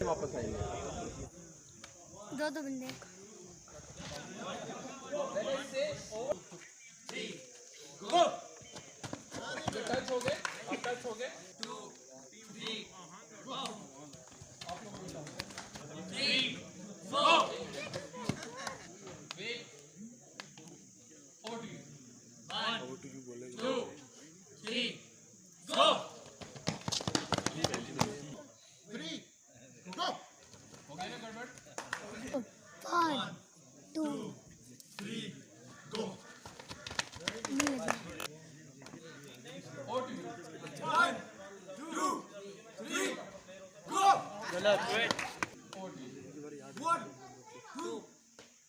वापस आएंगे। दो बंदे टच हो गए, अब टच हो गए। 2 3 4 वेट 1 2 3 गो 3 गो हो गया ना गड़बड़ 1 2 3 गो 1 2 3 गो गलत वेट 1 2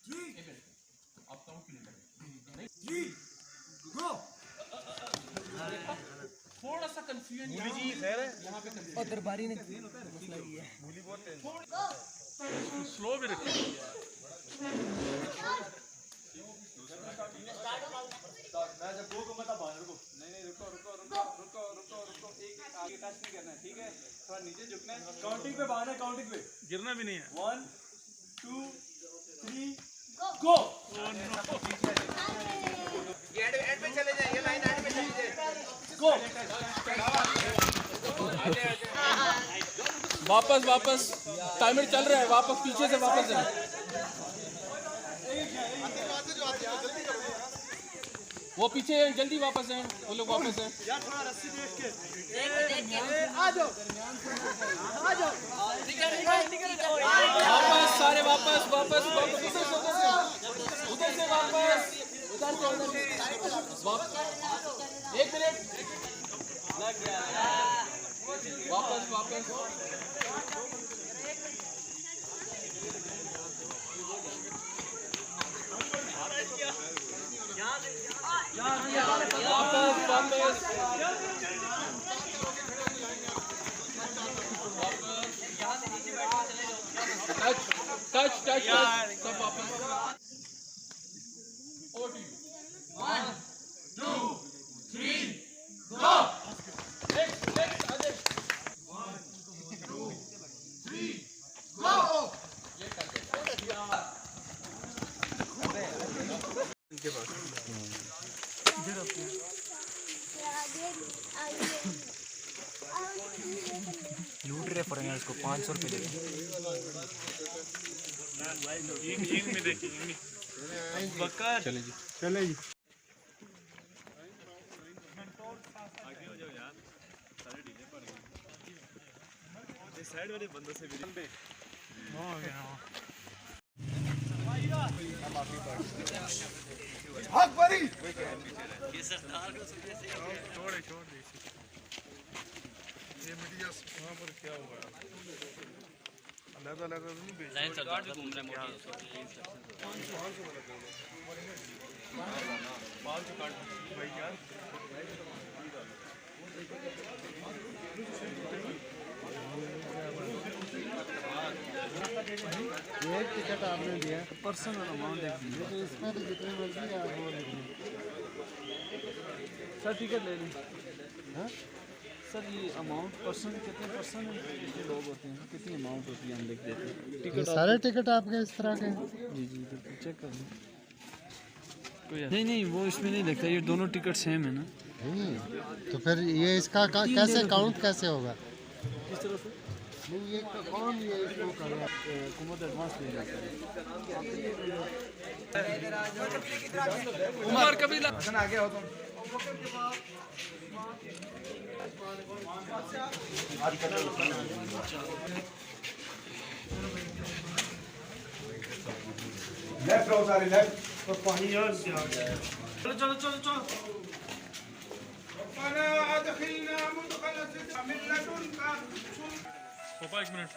3 आप काउंट नहीं 3 गो थोड़ा सा कंफ्यूजन भूली जी खैर है यहाँ पे और दरबारी ने मसला ये है भूली बहुत स्लो भी रखिए। मैं जब दो को मत बाहर रुको नहीं रुको रुको रुको रुको रुको रुको एक आगे टच नहीं करना है ठीक है थोड़ा नीचे झुकना है काउंटिंग पे बाहर है काउंटिंग पे गिरना भी नहीं है 1 2 3 गो एंड पे चले जाइए लाइन एंड पे चले जाइए गो वापस टाइमर चल रहा है, वापस पीछे से वापस जाए। वो पीछे हैं, जल्दी वापस हैं, वो लोग वापस हैं। यार थोड़ा रस्सी देख के आ जाओ वापस सारे वापस उधर से वापस एक मिनट वापस टच सब वापस 1 2 3 गो नेक्स्ट आगे 1 2 3 गो ये कर दे इनके पास इधर अपने लूट रहे फॉरेनर्स को 500 रुपये दे इंग में देखिए बकर चले जी आगे हो जाओ यार सारे ढीले पड़ गए इस साइड वाले बंदों से भी हो गया भाग बड़ी ये सरदार को छोड़ दे ये मीडिया वहां पर क्या हुआ अलग नहीं लाइन सरदार से घूम रहा है मोटी बाल से काट भाई यार एक टिकट आपने दिया पर्सनल अमाउंट देख लीजिए तो इसमें तो जितनी मर्जी आप वो लिख सर टिकट ले लीजिए हाँ सर ये अमाउंट पर्सन कितने पर्सन कितने लोग होते हैं कितनी अमाउंट होती है हम लिख देते हैं टिकट सारे टिकट आपके इस तरह के जी चेक कर नहीं वो इसमें नहीं लिखता ये दोनों टिकट सेम है ना नहीं तो फिर ये इसका कैसे काउंट कैसे होगा किस तरह से नहीं ये कौन ये इसको करेगा हुकूमत एडवांस ले जाता है उमर कभी आगे हो तुम लेफ्ट रहो सारे लेफ्ट और पानी यार चलो पापा एक मिनट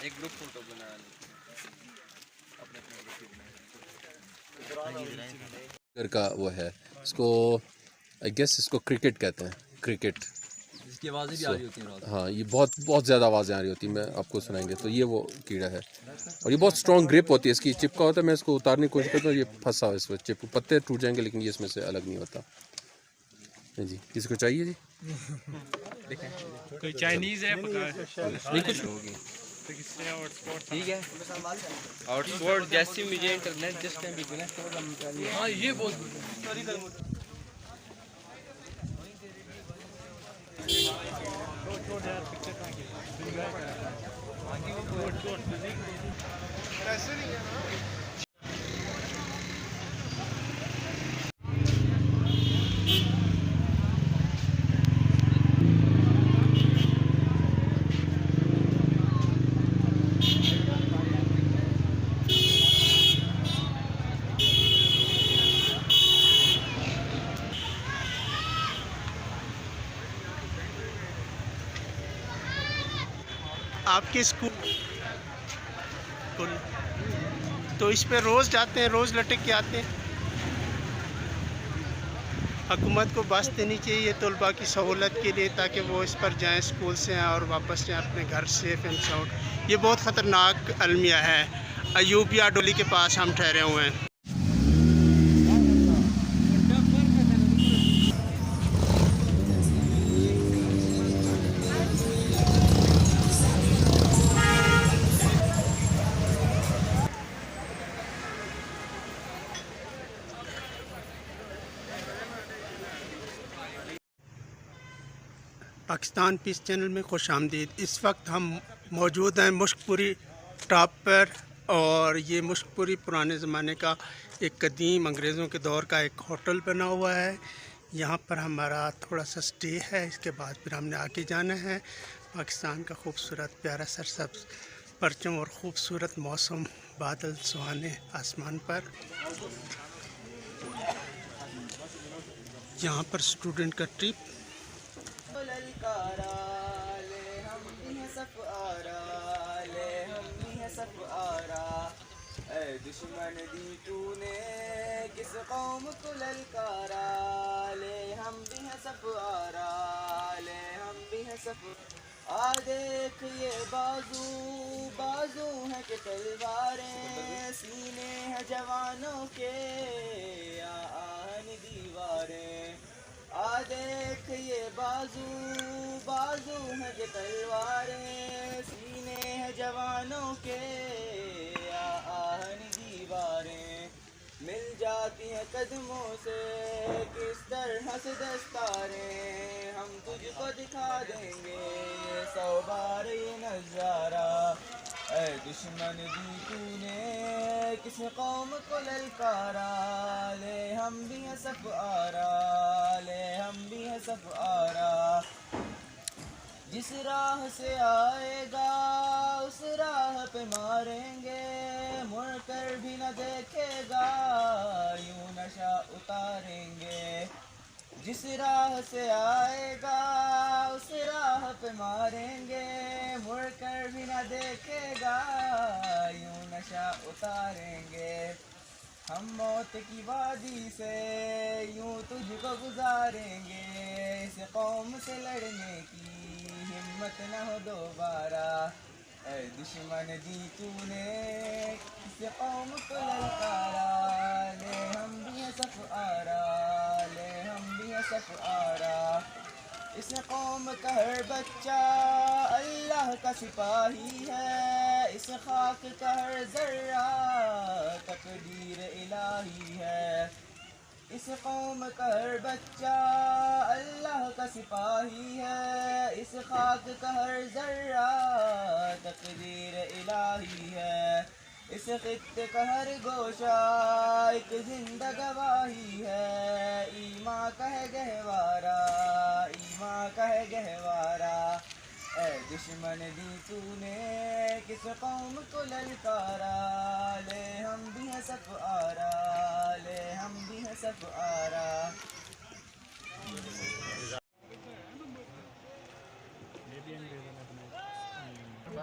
एक ग्रुप फोटो बना घर का वो है, इसको आई गेस इसको क्रिकेट कहते हैं, क्रिकेट। इसकी आवाज़ें भी आ रही होती हैं रात। हाँ, ये बहुत ज़्यादा आवाज़ें आ रही होती हैं, मैं आपको सुनाएंगे। तो ये वो कीड़ा है और ये बहुत स्ट्रॉन्ग ग्रिप होती है इसकी, चिपका होता है। मैं इसको उतारने की कोशिश करता हूँ, ये फंसा हुआ इसमें, चिप पत्ते टूट जाएंगे लेकिन ये इसमें से अलग नहीं होता। जी, किसी को चाहिए जी? कोई चाइनीज है नहीं कुछ ठीक है। आउटस्पोर्ट जैसे मुझे इंटरनेट जिस टाइम भी कनेक्ट होगा। हाँ ये बहुत आपके स्कूल तो इस पे रोज़ जाते हैं, रोज़ लटक के आते हैं। हुकूमत को बस देनी चाहिए तलबा की सहूलत के लिए, ताकि वो इस पर जाएं, स्कूल से आएँ और वापस जाएं अपने घर सेफ एंड साउंड। ये बहुत ख़तरनाक अलमिया है। अयूबिया डोली के पास हम ठहरे हुए हैं। पाकिस्तान पीस चैनल में खुश आमदीद। इस वक्त हम मौजूद हैं मुश्कपुरी टॉप पर, और ये मुश्कपुरी पुराने ज़माने का एक कदीम अंग्रेज़ों के दौर का एक होटल बना हुआ है। यहाँ पर हमारा थोड़ा सा स्टे है, इसके बाद फिर हमने आगे जाना है। पाकिस्तान का खूबसूरत प्यारा सरसब्ज़ परचम और ख़ूबसूरत मौसम, बादल सुहाने आसमान पर। यहाँ पर स्टूडेंट का ट्रिप। दुश्मन दी तूने किस कौम को ललकारा, ले हम भी हैं सफारा, ले हम भी हैं सफ। आ देख ये बाजू बाजू है कि तलवारें, सीने हैं जवानों के आहन दीवारें। आ देख ये बाजू बाजू है कि तलवारें, सीने हैं जवानों के आहन दीवारें। मिल जाती हैं कदमों से किस तरह से दस्तारें, हम तुझको दिखा देंगे ये 100 बार ये नज़ारा। ऐ दुश्मन दी तूने किस कौम को ललकारा, ले हम भी हैं सफ़ारा, ले हम भी हैं सफ़ारा। जिस राह से आएगा उस राह पे मारेंगे, मुड़ कर भी न देखेगा यूं नशा उतारेंगे। जिस राह से आएगा उस राह पे मारेंगे, मुड़ कर भी न देखेगा यूं नशा उतारेंगे। हम मौत की वादी से यूं तुझको गुजारेंगे, इस कौम से लड़ने की हिम्मत न हो दोबारा। ऐ दुश्मन दी तूने किस कौम को ललकारा, ले हम भी हैं सफ़ारा, ले हम भी हैं सफ़ारा। इस कौम का हर बच्चा अल्लाह का सिपाही है, इस खाक का हर ज़र्रा तकदीर इलाही है। इस कौम का हर बच्चा अल्लाह का सिपाही है, इस खाक का हर ज़र्रा तकदीर इलाही है। इस खित्ते का हर गोशा एक जिंदा गवाही है, ईमां का है गहवारा, ईमां का है गहवारा। ऐ दुश्मन दी तूने किस कौम को ललकारा, ले हम भी हैं सफ़ारा, ले हम भी हैं सफ़ारा।